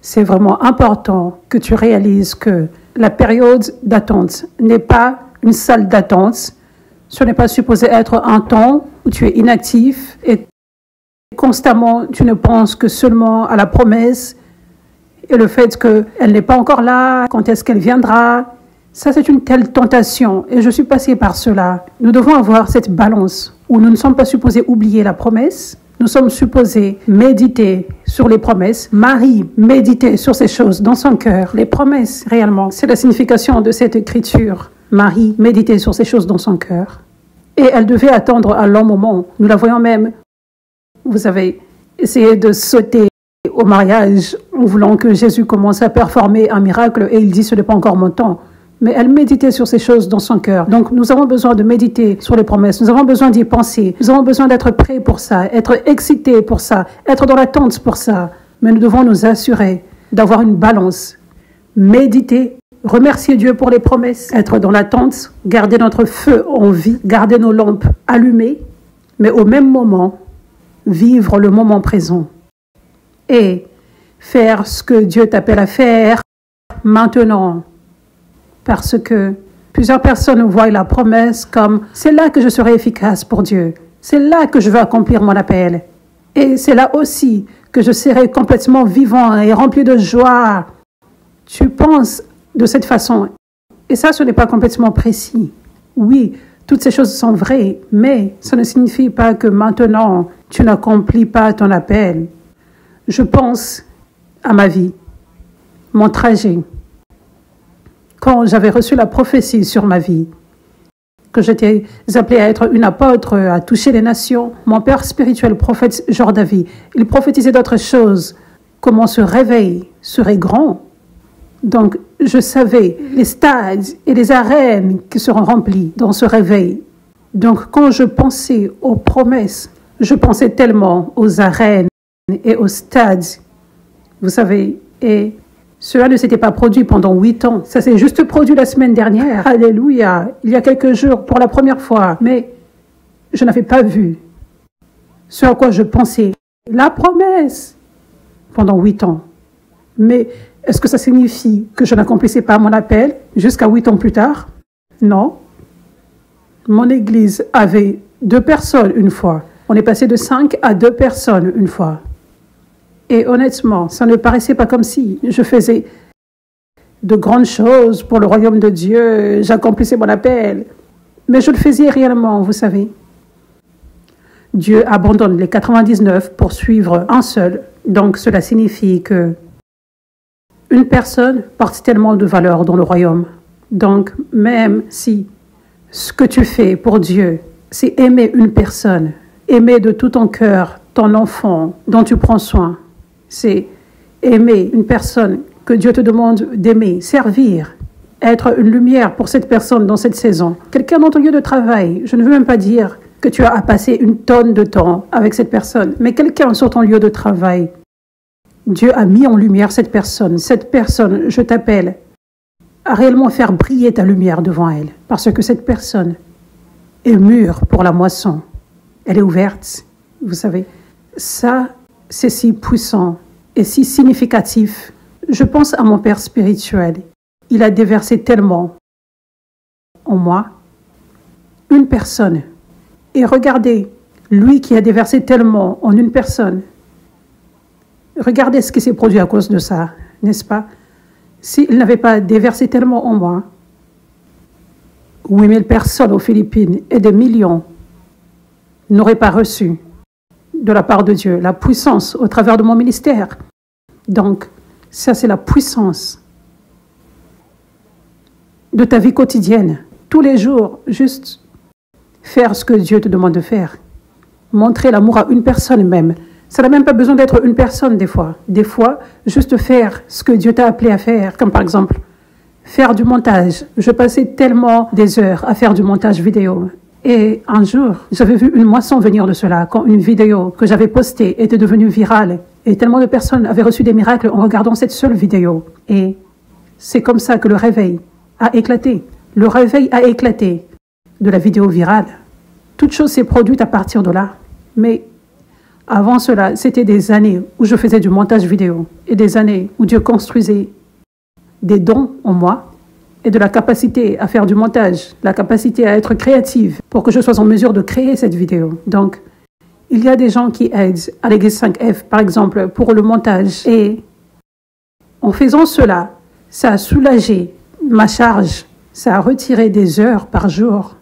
c'est vraiment important que tu réalises que la période d'attente n'est pas une salle d'attente. Ce n'est pas supposé être un temps où tu es inactif et constamment tu ne penses que seulement à la promesse et le fait qu'elle n'est pas encore là, quand est-ce qu'elle viendra. Ça, c'est une telle tentation et je suis passée par cela. Nous devons avoir cette balance où nous ne sommes pas supposés oublier la promesse. Nous sommes supposés méditer sur les promesses. Marie méditait sur ces choses dans son cœur. Les promesses, réellement, c'est la signification de cette écriture. Marie méditait sur ces choses dans son cœur. Et elle devait attendre un long moment. Nous la voyons même, vous avez essayé de sauter au mariage en voulant que Jésus commence à performer un miracle et il dit ce n'est pas encore mon temps. Mais elle méditait sur ces choses dans son cœur. Donc nous avons besoin de méditer sur les promesses. Nous avons besoin d'y penser. Nous avons besoin d'être prêts pour ça, être excités pour ça, être dans l'attente pour ça. Mais nous devons nous assurer d'avoir une balance. Méditer, remercier Dieu pour les promesses, être dans l'attente, garder notre feu en vie, garder nos lampes allumées, mais au même moment, vivre le moment présent et faire ce que Dieu t'appelle à faire maintenant. Parce que plusieurs personnes voient la promesse comme « c'est là que je serai efficace pour Dieu, c'est là que je vais accomplir mon appel, et c'est là aussi que je serai complètement vivant et rempli de joie ». Tu penses de cette façon, et ça, ce n'est pas complètement précis. Oui, toutes ces choses sont vraies, mais ça ne signifie pas que maintenant, tu n'accomplis pas ton appel. Je pense à ma vie, mon trajet. Quand j'avais reçu la prophétie sur ma vie, que j'étais appelée à être une apôtre, à toucher les nations, mon père spirituel, prophète Jordavi, il prophétisait d'autres choses, que mon réveil serait grand. Donc, je savais les stades et les arènes qui seront remplis dans ce réveil. Donc, quand je pensais aux promesses, je pensais tellement aux arènes et aux stades, vous savez, et cela ne s'était pas produit pendant 8 ans. Ça s'est juste produit la semaine dernière. Alléluia. Il y a quelques jours, pour la première fois. Mais je n'avais pas vu ce à quoi je pensais. La promesse pendant 8 ans. Mais est-ce que ça signifie que je n'accomplissais pas mon appel jusqu'à 8 ans plus tard? Non. Mon église avait 2 personnes une fois. On est passé de 5 à 2 personnes une fois. Et honnêtement, ça ne paraissait pas comme si je faisais de grandes choses pour le royaume de Dieu, j'accomplissais mon appel. Mais je le faisais réellement, vous savez. Dieu abandonne les 99 pour suivre un seul. Donc cela signifie que une personne porte tellement de valeur dans le royaume. Donc même si ce que tu fais pour Dieu, c'est aimer une personne, aimer de tout ton cœur ton enfant dont tu prends soin, c'est aimer une personne que Dieu te demande d'aimer, servir, être une lumière pour cette personne dans cette saison. Quelqu'un dans ton lieu de travail, je ne veux même pas dire que tu as à passer une tonne de temps avec cette personne, mais quelqu'un sur ton lieu de travail. Dieu a mis en lumière cette personne. Cette personne, je t'appelle à réellement faire briller ta lumière devant elle, parce que cette personne est mûre pour la moisson. Elle est ouverte, vous savez. Ça, c'est si puissant et si significatif. Je pense à mon père spirituel. Il a déversé tellement en moi. Une personne. Et regardez, lui qui a déversé tellement en une personne, regardez ce qui s'est produit à cause de ça, n'est-ce pas? S'il n'avait pas déversé tellement en moi, 8000 personnes aux Philippines et des millions n'auraient pas reçu de la part de Dieu la puissance au travers de mon ministère. Donc, ça c'est la puissance de ta vie quotidienne. Tous les jours, juste faire ce que Dieu te demande de faire. Montrer l'amour à une personne même. Ça n'a même pas besoin d'être une personne des fois. Des fois, juste faire ce que Dieu t'a appelé à faire. Comme par exemple, faire du montage. Je passais tellement des heures à faire du montage vidéo. Et un jour, j'avais vu une moisson venir de cela, quand une vidéo que j'avais postée était devenue virale. Et tellement de personnes avaient reçu des miracles en regardant cette seule vidéo. Et c'est comme ça que le réveil a éclaté. Le réveil a éclaté de la vidéo virale. Toute chose s'est produite à partir de là. Mais Avant cela, c'était des années où je faisais du montage vidéo et des années où Dieu construisait des dons en moi et de la capacité à faire du montage, la capacité à être créative pour que je sois en mesure de créer cette vidéo. Donc, il y a des gens qui aident à l'église 5F, par exemple, pour le montage. Et en faisant cela, ça a soulagé ma charge, ça a retiré des heures par jour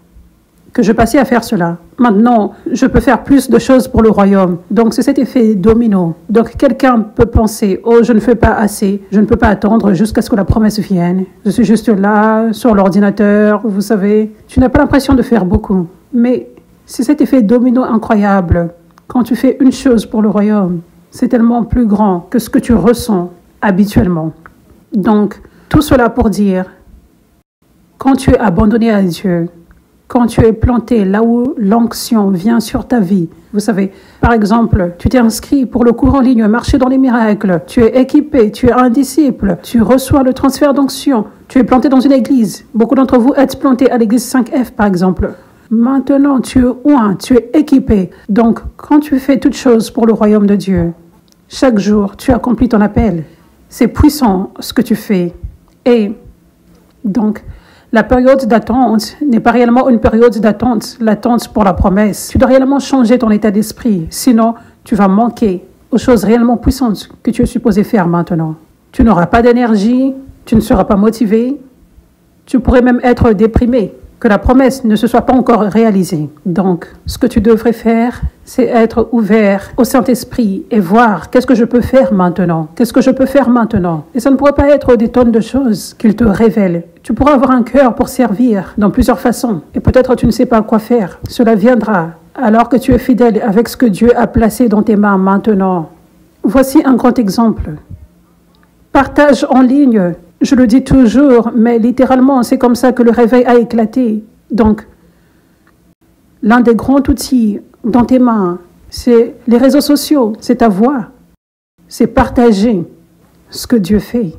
que je passais à faire cela. Maintenant, je peux faire plus de choses pour le royaume. Donc, c'est cet effet domino. Donc, quelqu'un peut penser, oh, je ne fais pas assez, je ne peux pas attendre jusqu'à ce que la promesse vienne. Je suis juste là, sur l'ordinateur, vous savez. Tu n'as pas l'impression de faire beaucoup. Mais c'est cet effet domino incroyable. Quand tu fais une chose pour le royaume, c'est tellement plus grand que ce que tu ressens habituellement. Donc, tout cela pour dire, quand tu es abandonné à Dieu, quand tu es planté là où l'onction vient sur ta vie, vous savez, par exemple, tu t'es inscrit pour le cours en ligne, marcher dans les miracles, tu es équipé, tu es un disciple, tu reçois le transfert d'onction, tu es planté dans une église. Beaucoup d'entre vous êtes plantés à l'église 5F, par exemple. Maintenant, tu es oint, tu es équipé. Donc, quand tu fais toutes choses pour le royaume de Dieu, chaque jour, tu accomplis ton appel. C'est puissant ce que tu fais. Et donc, la période d'attente n'est pas réellement une période d'attente, l'attente pour la promesse. Tu dois réellement changer ton état d'esprit, sinon tu vas manquer aux choses réellement puissantes que tu es supposé faire maintenant. Tu n'auras pas d'énergie, tu ne seras pas motivé, tu pourrais même être déprimé, que la promesse ne se soit pas encore réalisée. Donc, ce que tu devrais faire, c'est être ouvert au Saint-Esprit et voir qu'est-ce que je peux faire maintenant. Qu'est-ce que je peux faire maintenant? Et ça ne pourrait pas être des tonnes de choses qu'il te révèle. Tu pourras avoir un cœur pour servir dans plusieurs façons. Et peut-être tu ne sais pas quoi faire. Cela viendra alors que tu es fidèle avec ce que Dieu a placé dans tes mains maintenant. Voici un grand exemple. Partage en ligne. Je le dis toujours, mais littéralement, c'est comme ça que le réveil a éclaté. Donc, l'un des grands outils dans tes mains, c'est les réseaux sociaux, c'est ta voix. C'est partager ce que Dieu fait.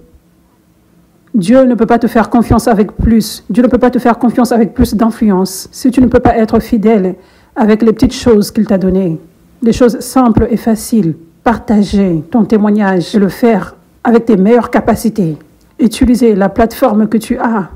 Dieu ne peut pas te faire confiance avec plus. Dieu ne peut pas te faire confiance avec plus d'influence si tu ne peux pas être fidèle avec les petites choses qu'il t'a données. Des choses simples et faciles. Partager ton témoignage et le faire avec tes meilleures capacités. Utiliser la plateforme que tu as.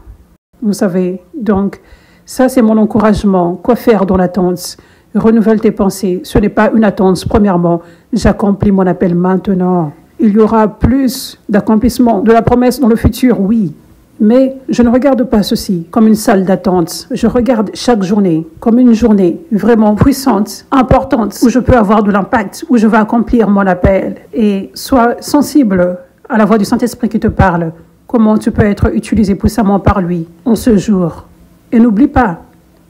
Vous savez, donc, ça c'est mon encouragement. Quoi faire dans l'attente? Renouvelle tes pensées. Ce n'est pas une attente. Premièrement, j'accomplis mon appel maintenant. Il y aura plus d'accomplissement de la promesse dans le futur, oui. Mais je ne regarde pas ceci comme une salle d'attente. Je regarde chaque journée comme une journée vraiment puissante, importante, où je peux avoir de l'impact, où je vais accomplir mon appel. Et sois sensible à la voix du Saint-Esprit qui te parle. Comment tu peux être utilisé puissamment par lui en ce jour. Et n'oublie pas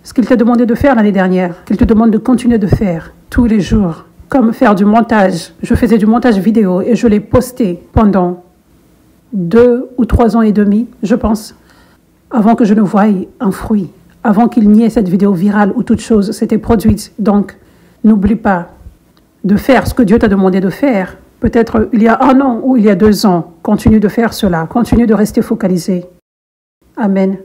ce qu'il t'a demandé de faire l'année dernière, qu'il te demande de continuer de faire tous les jours. Comme faire du montage. Je faisais du montage vidéo et je l'ai posté pendant 2 ou 3 ans et demi, je pense, avant que je ne voie un fruit, avant qu'il n'y ait cette vidéo virale où toute chose s'était produite. Donc, n'oublie pas de faire ce que Dieu t'a demandé de faire. Peut-être il y a 1 an ou il y a 2 ans, continue de faire cela, continue de rester focalisé. Amen.